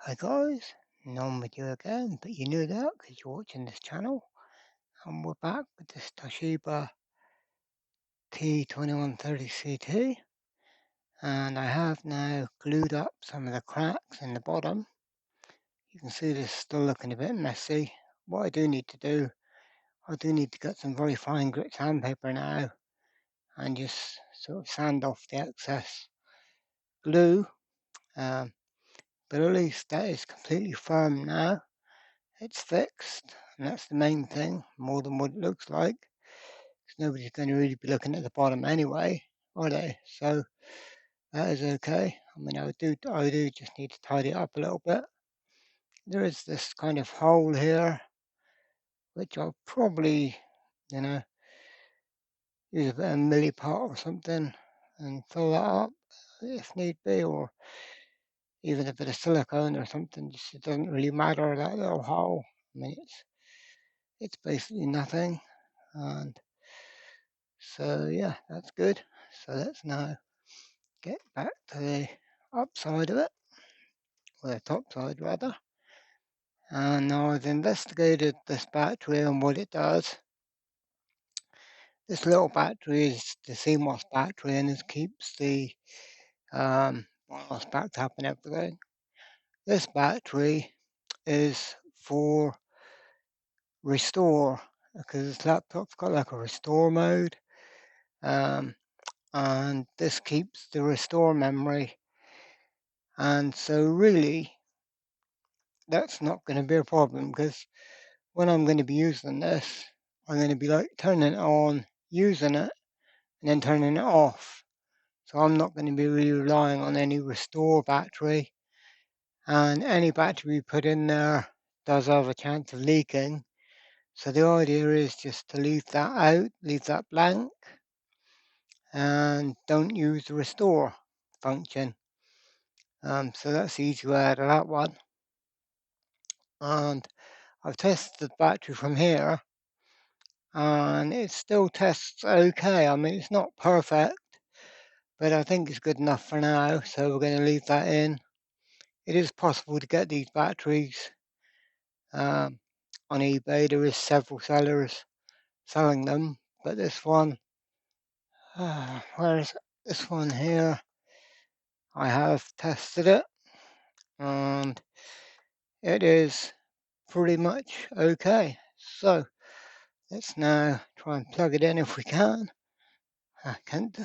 Hi guys, non with you again, but you knew that because you're watching this channel. And we're back with this Toshiba T2130CT. And I have now glued up some of the cracks in the bottom. You can see this is still looking a bit messy. What I do need to do, I do need to get some very fine grit sandpaper now and just sort of sand off the excess glue. Um, but at least that is completely firm now. It's fixed, and that's the main thing, more than what it looks like, because nobody's going to really be looking at the bottom anyway, are they? So that is okay. I mean, I do just need to tidy it up a little bit. There is this kind of hole here, which I'll probably, you know, use a bit of milliput or something and fill that up if need be, or even a bit of silicone or something. Just, it doesn't really matter, that little hole. I mean, it's basically nothing. And so yeah, that's good. So let's now get back to the upside of it, or the top side rather. And now I've investigated this battery and what it does. This little battery is the CMOS battery, and it keeps the BIOS backed up and everything. This battery is for restore, because this laptop's got like a restore mode, and this keeps the restore memory. And so really, that's not going to be a problem, because when I'm going to be using this, I'm going to be like turning it on, using it, and then turning it off. So I'm not going to be really relying on any restore battery. And any battery we put in there does have a chance of leaking. So the idea is just to leave that out, leave that blank, and don't use the restore function. So that's the easy way out of that one. And I've tested the battery from here, and it still tests okay. I mean, it's not perfect, but I think it's good enough for now, so we're going to leave that in. It is possible to get these batteries on eBay. There is several sellers selling them, but this one, where is it? This one here? I have tested it, and it is pretty much okay. So let's now try and plug it in if we can. I can't.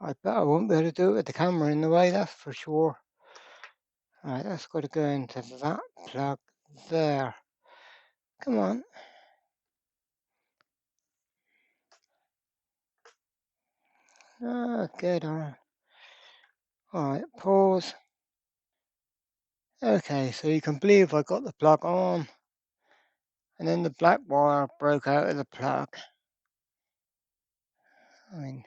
I bet I won't be able to do it with the camera in the way, that's for sure. Right, that's got to go into that plug there. Come on. Oh, good. All right, pause. Okay, so you can believe I got the plug on, and then the black wire broke out of the plug. I mean,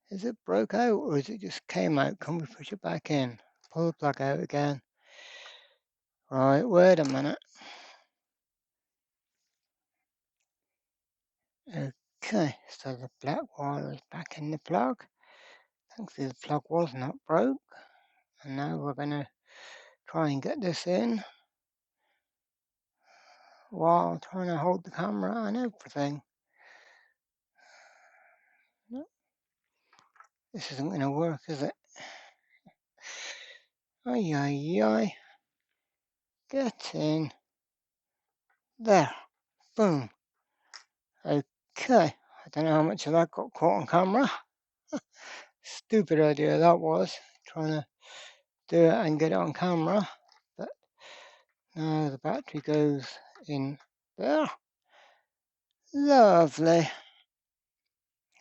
is it broke out or is it just came out? Can we push it back in? Pull the plug out again. Right, wait a minute. Okay, so the black wire is back in the plug. Thankfully the plug was not broke. And now we're going to try and get this in while trying to hold the camera and everything. No, this isn't going to work, is it? Ay, ay, ay. Get in. There. Boom. Okay. I don't know how much of that got caught on camera. Stupid idea that was, trying to do it and get it on camera. But now the battery goes in there. Lovely.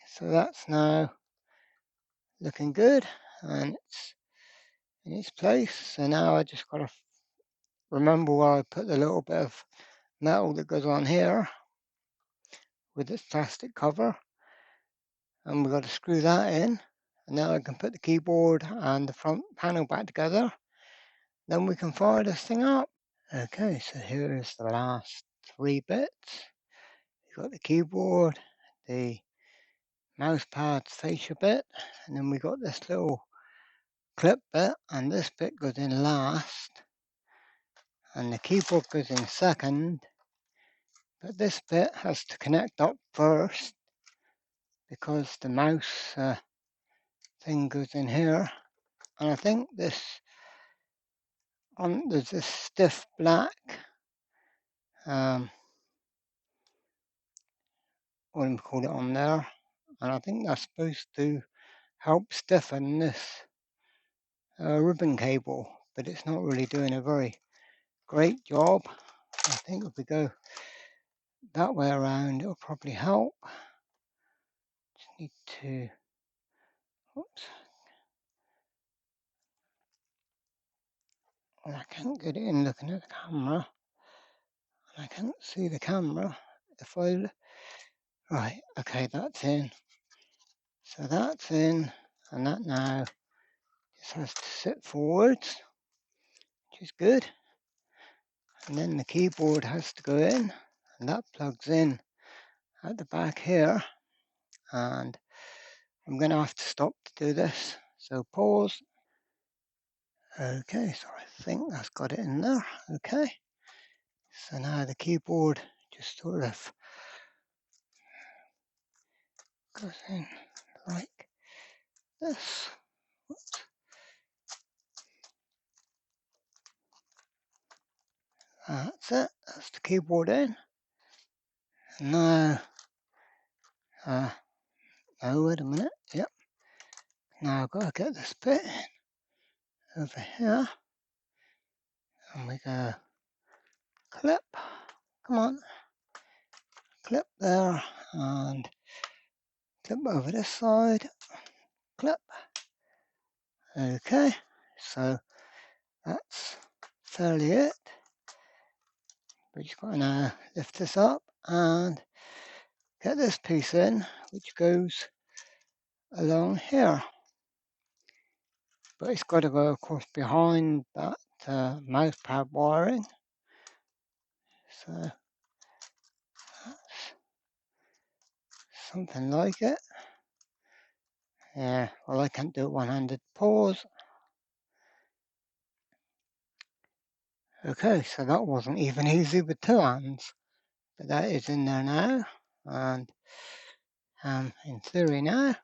So that's now looking good, and it's in its place. So now I just got to remember where I put the little bit of metal that goes on here with this plastic cover, and we've got to screw that in. And now I can put the keyboard and the front panel back together. Then we can fire this thing up. Okay, so here is the last three bits. You've got the keyboard, the mouse pad fascia bit, and then we got this little clip bit, and this bit goes in last, and the keyboard goes in second, but this bit has to connect up first because the mouse thing goes in here. And I think this there's this stiff black what do you call it on there, and I think that's supposed to help stiffen this ribbon cable, but it's not really doing a very great job. I think if we go that way around, it'll probably help. Just need to, oops, well, I can't get it in looking at the camera, and I can't see the camera. If I, right, okay, that's in. So that's in, and that now just has to sit forwards, which is good. And then the keyboard has to go in, and that plugs in at the back here. And I'm going to have to stop to do this. So pause. Okay, so I think that's got it in there. Okay. So now the keyboard just sort of goes in like this. That's it. That's the keyboard in. And now, oh, wait a minute. Yep. Now I've got to get this bit in over here. And we go clip. Come on. Clip there. And clip over this side. Clip. Okay. So that's fairly it. We're just going to lift this up and get this piece in, which goes along here. But it's got to go, of course, behind that mouse pad wiring. So that's something like it. Yeah, well, I can't do it one-handed. Pause. Okay, so that wasn't even easy with two hands. But that is in there now. And in theory now,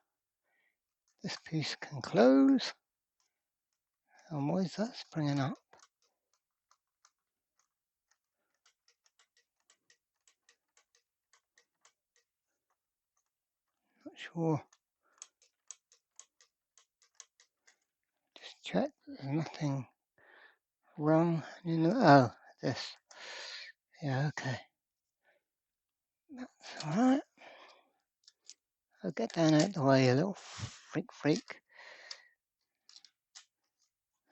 this piece can close. And why is that springing up? Not sure. Just check there's nothing wrong. Oh, this. Yeah, okay. That's alright. I'll get down out the way, a little freak.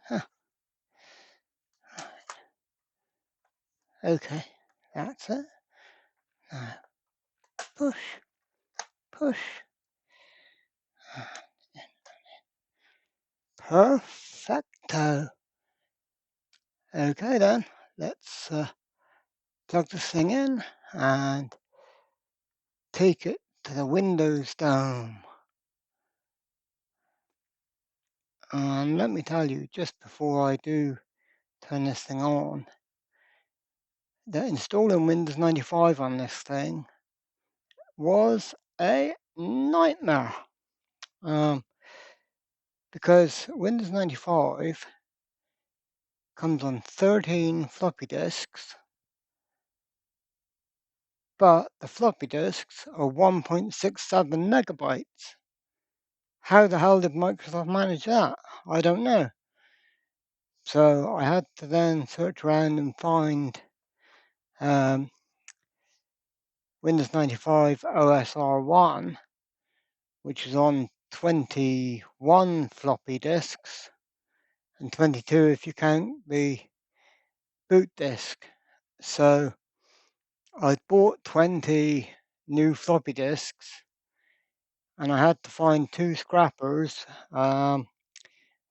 Huh. Okay, that's it. Now, push. Perfecto. Okay then, let's plug this thing in and take it to the Windows Dome. And let me tell you, just before I do turn this thing on, that installing Windows 95 on this thing was a nightmare. Because Windows 95 comes on 13 floppy disks, but the floppy disks are 1.67 megabytes. How the hell did Microsoft manage that? I don't know. So I had to then search around and find Windows 95 OSR1, which is on 21 floppy disks, and 22 if you count the boot disk. So I bought 20 new floppy disks, and I had to find two scrappers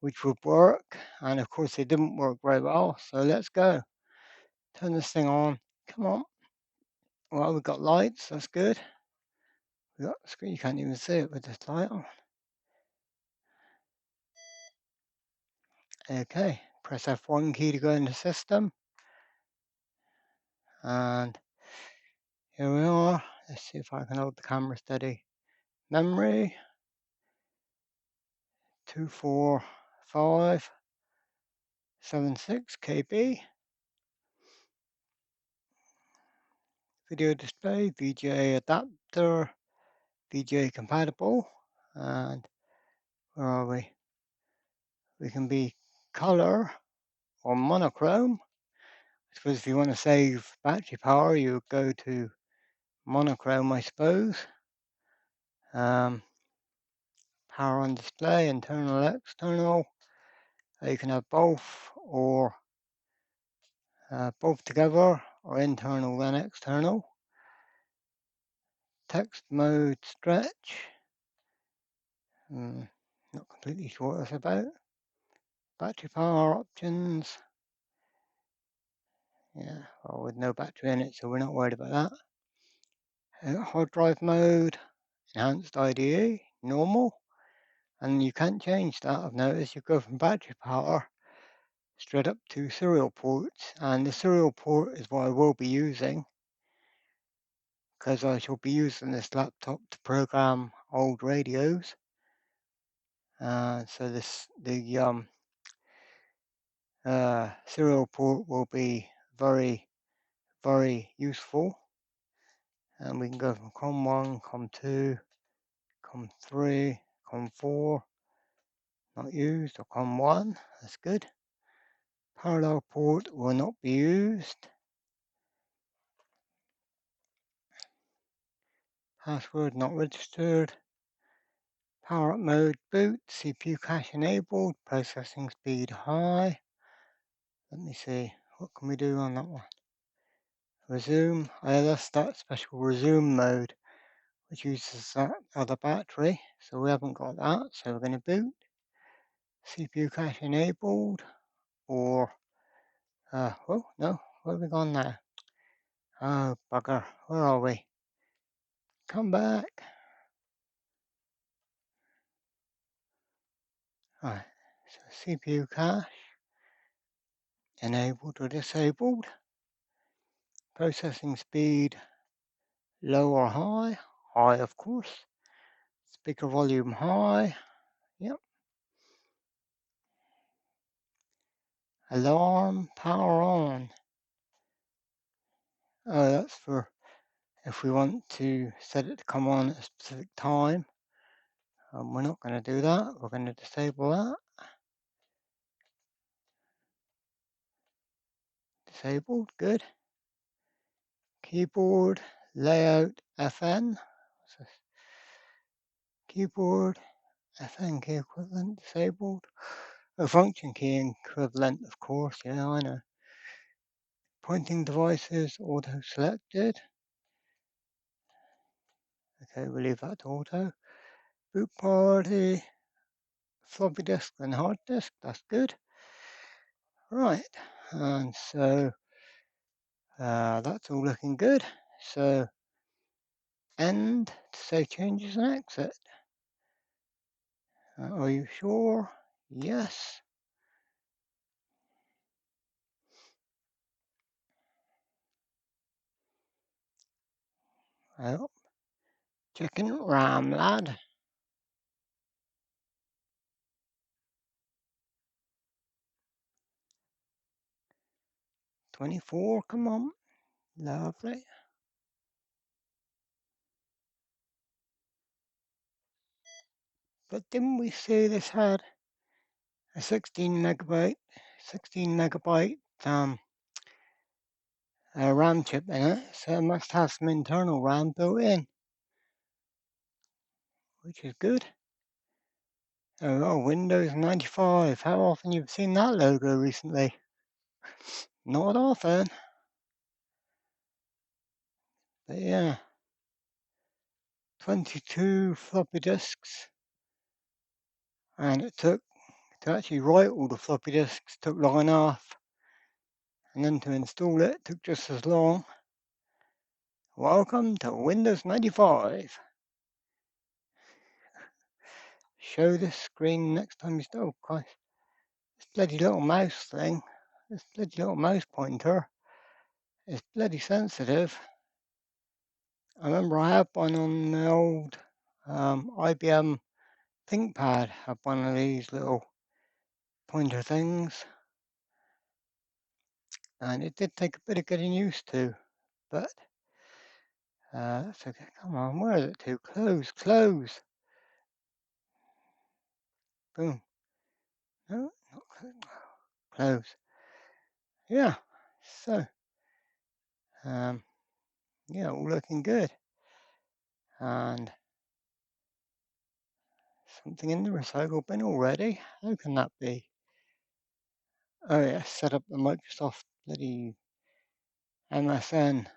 which would work, and of course they didn't work very well. So let's go. Turn this thing on. Come on. Well, we've got lights. That's good. We got screen. You can't even see it with this light on. Okay, press F1 key to go into system, and here we are. Let's see if I can hold the camera steady. Memory 24576 KB. Video display, VGA adapter, VGA compatible, and where are we? We can be color or monochrome. I suppose if you want to save battery power, you go to monochrome, I suppose. Power on display, internal, external. You can have both, or both together, or internal then external. Text mode stretch. Not completely sure what that's about. Battery power options. Yeah, well, with no battery in it, so we're not worried about that. Hard drive mode, enhanced IDE, normal. And you can't change that, I've noticed. You go from battery power straight up to serial ports. And the serial port is what I will be using, because I shall be using this laptop to program old radios. So the serial port will be very, very useful. And we can go from COM1, COM2, COM3, COM4, not used, or COM1, that's good. Parallel port will not be used. Password not registered. Power up mode boot, CPU cache enabled, processing speed high. Let me see, what can we do on that one? Resume, that's that special resume mode, which uses that other battery, so we haven't got that, so we're going to boot. CPU cache enabled, or, oh no, where have we gone now? Oh bugger, where are we? Come back. Right, so CPU cache, enabled or disabled. Processing speed, low or high? High, of course. Speaker volume high. Yep. Alarm, power on. Oh, that's for if we want to set it to come on at a specific time. We're not going to do that. We're going to disable that. Disabled, good. Keyboard, layout, FN. Keyboard, FN key equivalent, disabled. Oh, function key equivalent, of course, yeah, I know. Pointing devices, auto selected. Okay, we'll leave that to auto. Boot priority, floppy disk and hard disk, that's good. Right, and so that's all looking good. So end to save changes and exit. Are you sure? Yes. Well, checking RAM, lad. 24, come on. Lovely. But didn't we say this had a 16 megabyte RAM chip in it? So it must have some internal RAM built in, which is good. Oh, Windows 95. How often you've seen that logo recently? Not often. But yeah, 22 floppy disks. And it took, to actually write all the floppy disks, took long enough. And then to install it took just as long. Welcome to Windows 95. Show this screen next time you start. Oh, Christ. This bloody little mouse thing, this bloody little mouse pointer is bloody sensitive. I remember I had one on the old IBM ThinkPad, had one of these little pointer things, and it did take a bit of getting used to, but that's okay. Come on, where is it to? Close, close. Boom. No, not close. Close. Yeah. So, um, yeah, all looking good. And something in the recycle bin already? How can that be? Oh yeah, set up the Microsoft bloody MSN.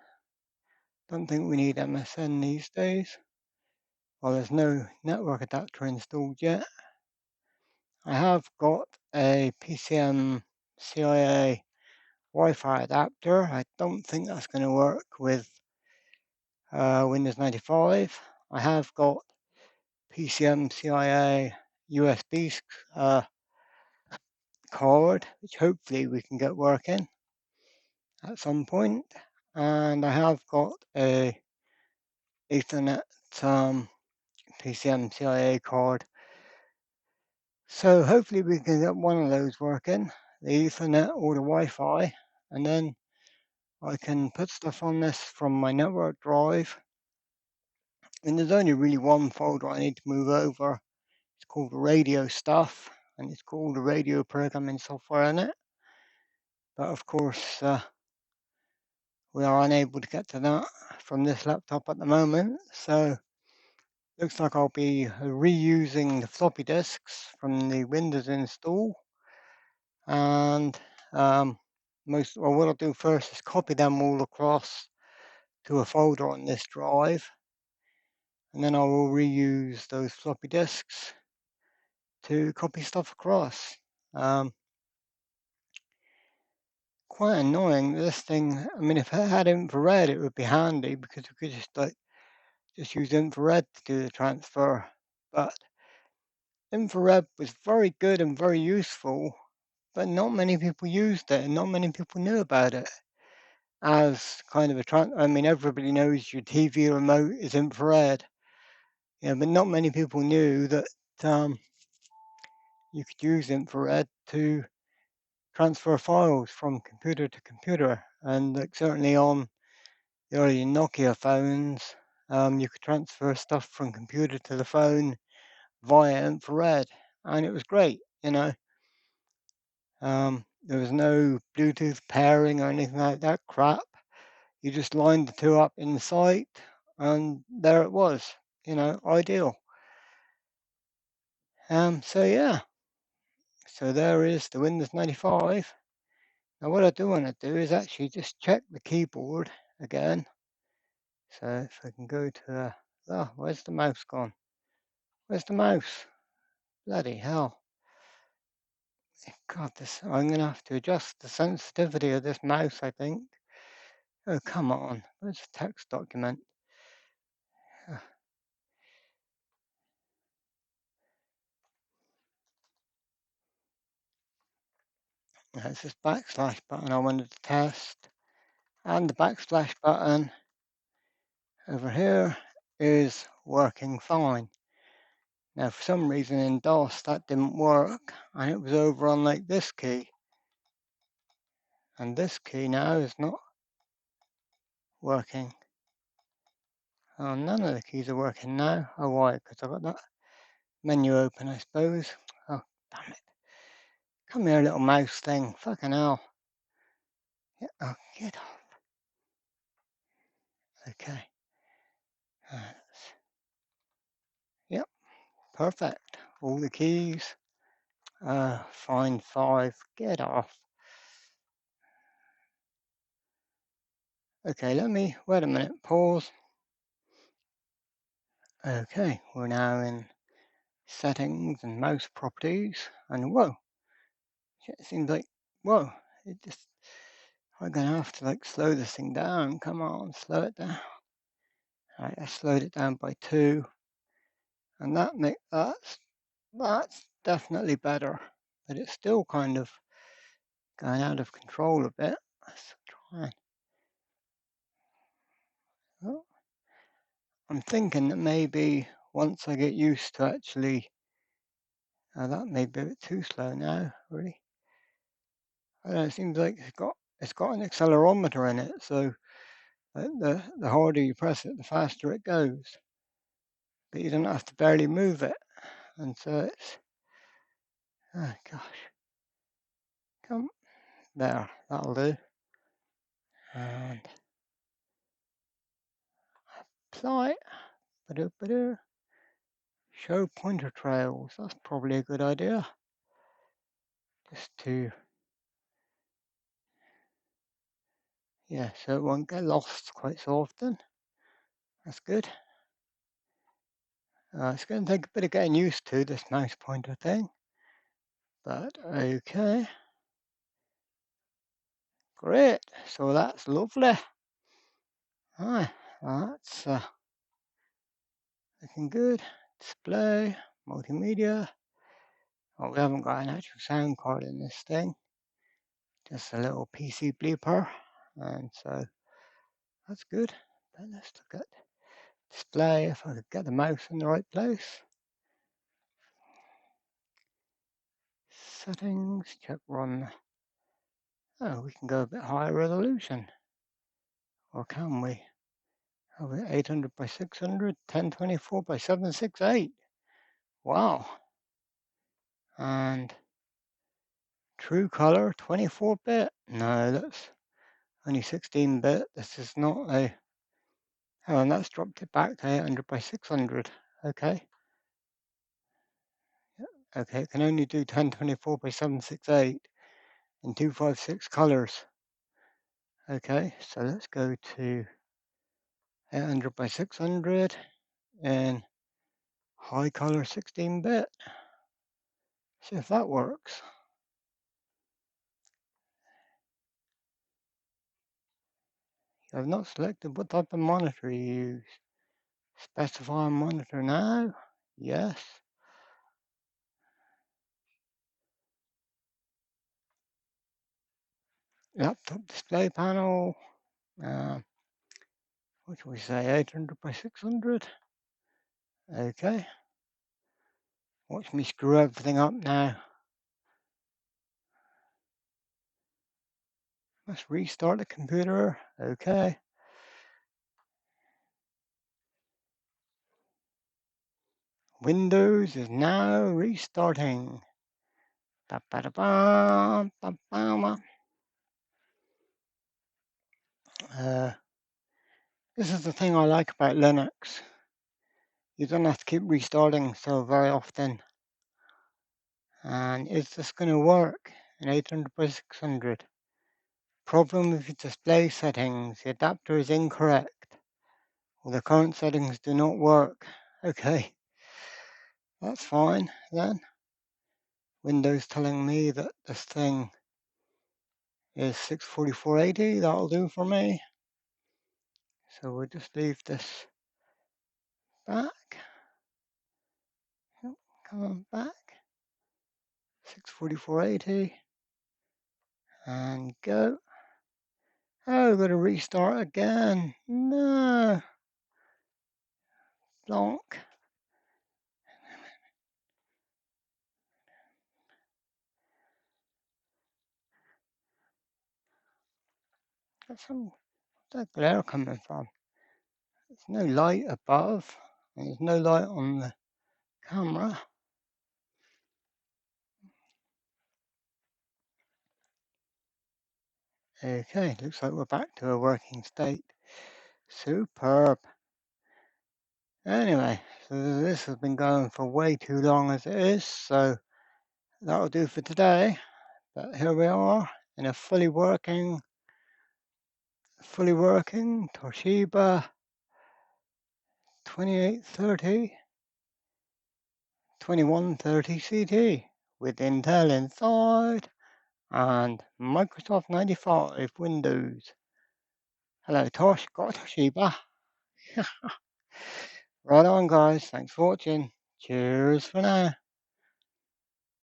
Don't think we need MSN these days. Well, there's no network adapter installed yet. I have got a PCM CIA Wi-Fi adapter. I don't think that's going to work with Windows 95. I have got PCM CIA USB cord, which hopefully we can get working at some point. And I have got a Ethernet PCM CIA cord. So hopefully we can get one of those working, the Ethernet or the Wi-Fi, and then I can put stuff on this from my network drive. And there's only really one folder I need to move over. It's called radio stuff, and it's called the radio programming software in it. But of course, we are unable to get to that from this laptop at the moment. So looks like I'll be reusing the floppy disks from the Windows install. And what I'll do first is copy them all across to a folder on this drive. And then I will reuse those floppy disks to copy stuff across. Quite annoying. This thing, I mean, if it had infrared, it would be handy because we could just use infrared to do the transfer. But infrared was very good and very useful, but not many people used it and not many people knew about it as kind of I mean, everybody knows your TV remote is infrared, yeah, but not many people knew that you could use infrared to transfer files from computer to computer. And like certainly on the early Nokia phones, you could transfer stuff from computer to the phone via infrared, and it was great. There was no Bluetooth pairing or anything like that crap. You just lined the two up in sight, and there it was. Ideal. So yeah, so there is the Windows 95. Now what I do want to do is actually just check the keyboard again. So if I can go to, where's the mouse gone? Where's the mouse? Bloody hell. God, I'm going to have to adjust the sensitivity of this mouse, I think. Oh, come on. Where's the text document? That's this backslash button I wanted to test. And the backslash button over here is working fine. Now, for some reason in DOS that didn't work, and it was over on like this key. And this key now is not working. Oh, none of the keys are working now. Oh, why? Because I've got that menu open, I suppose. Oh, damn it. Come here, little mouse thing. Fucking hell. Yeah, oh, get off. Okay. Yep, perfect. All the keys. Find 5. Get off. Okay, wait a minute, pause. Okay, we're now in settings and mouse properties, and whoa, it seems like, whoa, I'm gonna have to like slow this thing down. Come on, slow it down. All right, I slowed it down by 2, and that's definitely better. but it's still kind of going out of control a bit. Let's try and, oh, I'm thinking that maybe once I get used to actually, that may be a bit too slow now, really. I don't know, it seems like it's got an accelerometer in it, so the harder you press it, the faster it goes. But you don't have to barely move it, and so it's, oh gosh, come there, that'll do. And apply, ba-do. Show pointer trails. That's probably a good idea. Just to, yeah, so it won't get lost quite so often. That's good. It's going to take a bit of getting used to this mouse pointer thing, but okay. Great. So that's lovely. Ah, that's looking good. Display, multimedia. Oh, we haven't got an actual sound card in this thing. Just a little PC bleeper. And so that's good. But let's look at display if I could get the mouse in the right place. Settings, check run. Oh, we can go a bit higher resolution. Or can we? Oh, 800 by 600, 1024 by 768. Wow. And true color, 24-bit. No, that's only 16-bit. This is not a... Oh, and that's dropped it back to 800 by 600. Okay. Okay, it can only do 1024 by 768 in 256 colors. Okay, so let's go to 800 by 600 and high color 16-bit. See if that works. You have not selected what type of monitor you use. Specify a monitor now. Yes. Laptop display panel. What should we say? 800 by 600. Okay. Watch me screw everything up now. Let's restart the computer. Okay. Windows is now restarting. This is the thing I like about Linux. You don't have to keep restarting so very often. And is this going to work in 800 by 600? Problem with the display settings. The adapter is incorrect. Well, the current settings do not work. Okay, that's fine then. Windows telling me that this thing is 64480. That'll do for me. So we'll just leave this back. Come on back. 64480. And go. Oh, we've got to restart again. No. Blonk. Where's that glare coming from? There's no light above, and there's no light on the camera. Okay, looks like we're back to a working state. Superb. Anyway, so this has been going for way too long as it is, so that'll do for today. But here we are in a fully working Toshiba 2130CT with Intel inside and Microsoft 95 Windows. Hello Tosh, got a Toshiba. Right on guys, thanks for watching. Cheers for now.